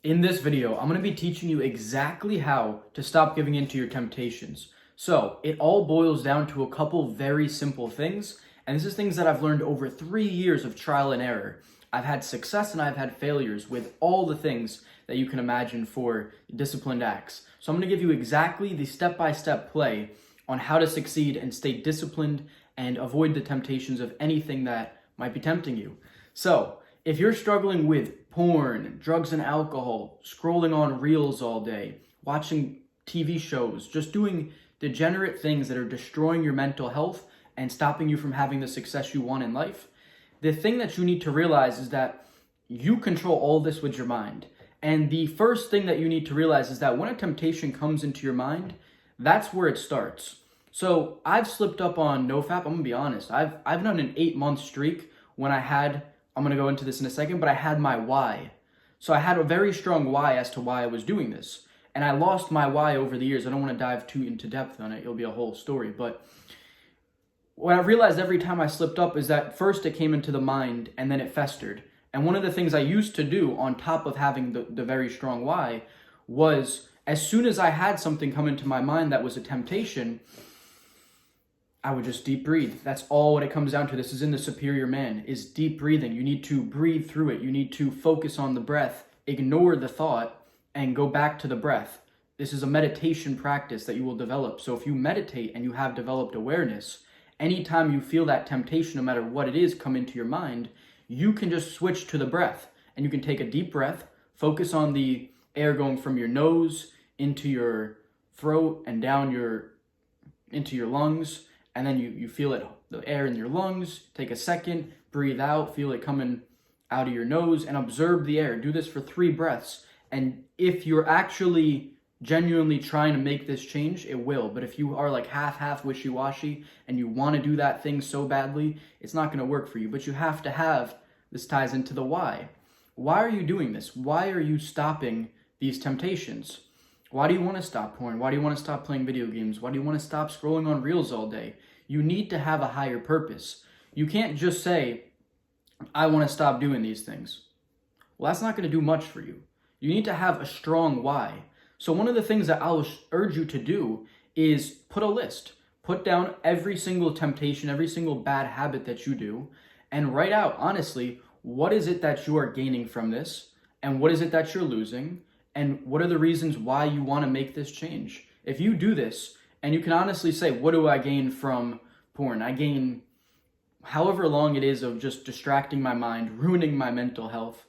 In this video, I'm going to be teaching you exactly how to stop giving in to your temptations. So, it all boils down to a couple very simple things, and this is things that I've learned over 3 years of trial and error. I've had success and I've had failures with all the things that you can imagine for disciplined acts. So, I'm going to give you exactly the step-by-step play on how to succeed and stay disciplined and avoid the temptations of anything that might be tempting you. So, if you're struggling with porn, drugs and alcohol, scrolling on reels all day, watching TV shows, just doing degenerate things that are destroying your mental health and stopping you from having the success you want in life, the thing that you need to realize is that you control all this with your mind. And the first thing that you need to realize is that when a temptation comes into your mind, that's where it starts. So I've slipped up on NoFap. I'm gonna be honest. I've done an 8-month streak when I'm going to go into this in a second, but I had my why. So I had a very strong why as to why I was doing this. And I lost my why over the years. I don't want to dive too into depth on it. It'll be a whole story. But what I realized every time I slipped up is that first it came into the mind and then it festered. And one of the things I used to do on top of having the very strong why was as soon as I had something come into my mind that was a temptation, I would just deep breathe. That's all what it comes down to. This is in the Superior Man, is deep breathing. You need to breathe through it. You need to focus on the breath, ignore the thought, and go back to the breath. This is a meditation practice that you will develop. So if you meditate and you have developed awareness, anytime you feel that temptation, no matter what it is, come into your mind, you can just switch to the breath. And you can take a deep breath, focus on the air going from your nose into your throat and down into your lungs. And then you feel it, the air in your lungs. Take a second, breathe out, feel it coming out of your nose, and observe the air. Do this for 3 breaths. And if you're actually genuinely trying to make this change, it will. But if you are like half wishy-washy and you want to do that thing so badly, it's not going to work for you. But you have to have, this ties into the why. Why are you doing this? Why are you stopping these temptations? Why do you want to stop porn? Why do you want to stop playing video games? Why do you want to stop scrolling on reels all day? You need to have a higher purpose. You can't just say, I want to stop doing these things. Well, that's not going to do much for you. You need to have a strong why. So one of the things that I'll urge you to do is put a list. Put down every single temptation, every single bad habit that you do, and write out, honestly, what is it that you are gaining from this, and what is it that you're losing, and what are the reasons why you want to make this change? If you do this, and you can honestly say, what do I gain from porn? I gain however long it is of just distracting my mind, ruining my mental health.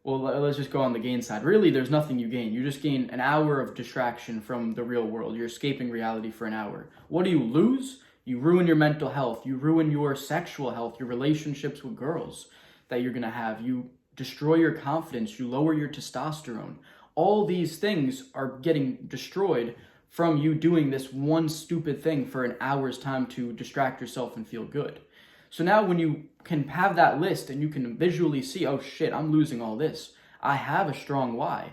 Well, let's just go on the gain side. Really, there's nothing you gain. You just gain an hour of distraction from the real world. You're escaping reality for an hour. What do you lose? You ruin your mental health. You ruin your sexual health, your relationships with girls that you're going to have. You destroy your confidence. You lower your testosterone. All these things are getting destroyed from you doing this one stupid thing for an hour's time to distract yourself and feel good. So now when you can have that list and you can visually see, oh shit, I'm losing all this. I have a strong why.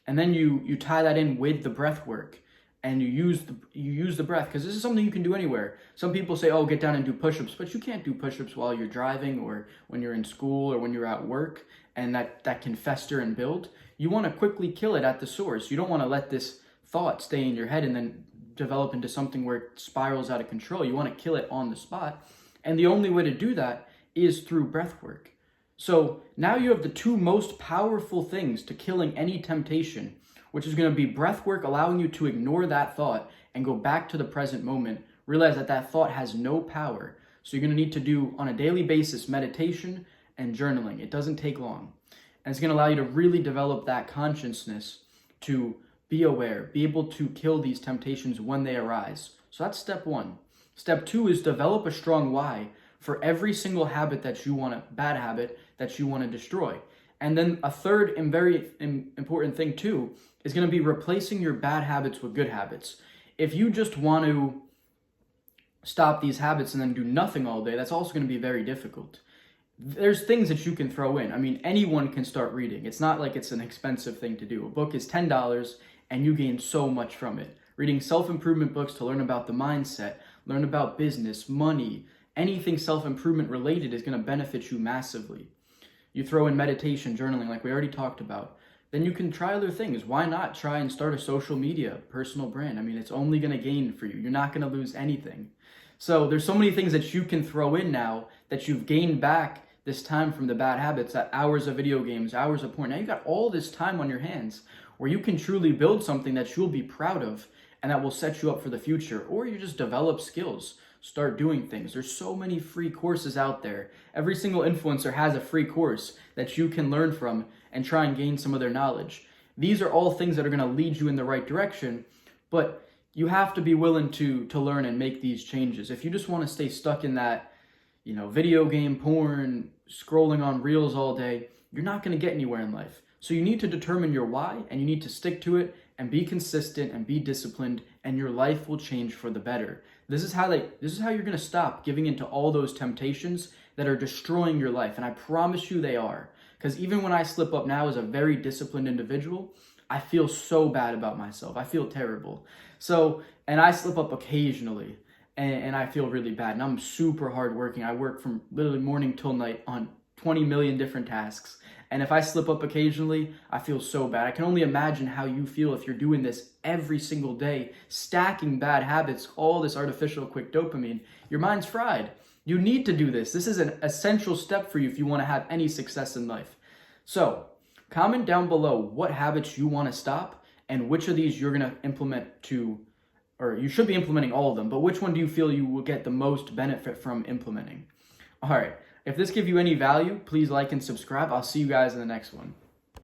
And then you tie that in with the breath work and you use the breath, because this is something you can do anywhere. Some people say, oh, get down and do push-ups, but you can't do push-ups while you're driving or when you're in school or when you're at work, and that can fester and build. You want to quickly kill it at the source. You don't want to let this thought stay in your head and then develop into something where it spirals out of control. You want to kill it on the spot. And the only way to do that is through breath work. So now you have the 2 most powerful things to killing any temptation, which is going to be breath work, allowing you to ignore that thought and go back to the present moment. Realize that that thought has no power. So you're going to need to do on a daily basis meditation and journaling. It doesn't take long. And it's going to allow you to really develop that consciousness to be aware, be able to kill these temptations when they arise. So that's step 1. Step 2 is develop a strong why for every single habit that you want bad habit that you want to destroy. And then a third and very important thing too is going to be replacing your bad habits with good habits. If you just want to stop these habits and then do nothing all day, that's also going to be very difficult. There's things that you can throw in. I mean, anyone can start reading. It's not like it's an expensive thing to do. A book is $10 and you gain so much from it. Reading self-improvement books to learn about the mindset, learn about business, money, anything self-improvement related is going to benefit you massively. You throw in meditation, journaling, like we already talked about. then you can try other things. Why not try and start a social media personal brand? I mean, it's only going to gain for you. You're not going to lose anything. So there's so many things that you can throw in now that you've gained back this time from the bad habits, that hours of video games, hours of porn. Now you got all this time on your hands where you can truly build something that you'll be proud of and that will set you up for the future. Or you just develop skills, start doing things. There's so many free courses out there. Every single influencer has a free course that you can learn from and try and gain some of their knowledge. These are all things that are going to lead you in the right direction, but you have to be willing to learn and make these changes. If you just want to stay stuck in that, video game, porn, scrolling on reels all day, you're not going to get anywhere in life. So you need to determine your why, and you need to stick to it and be consistent and be disciplined, and your life will change for the better. This is how you're going to stop giving into all those temptations that are destroying your life. And I promise you they are. Because even when I slip up now as a very disciplined individual, I feel so bad about myself. I feel terrible. And I slip up occasionally, and I feel really bad. And I'm super hardworking. I work from literally morning till night on 20 million different tasks. And if I slip up occasionally, I feel so bad. I can only imagine how you feel if you're doing this every single day, stacking bad habits, all this artificial quick dopamine. Your mind's fried. You need to do this. This is an essential step for you if you want to have any success in life. So, comment down below what habits you want to stop and which of these you're going to implement or you should be implementing all of them, but which one do you feel you will get the most benefit from implementing? All right. If this gives you any value, please like and subscribe. I'll see you guys in the next one.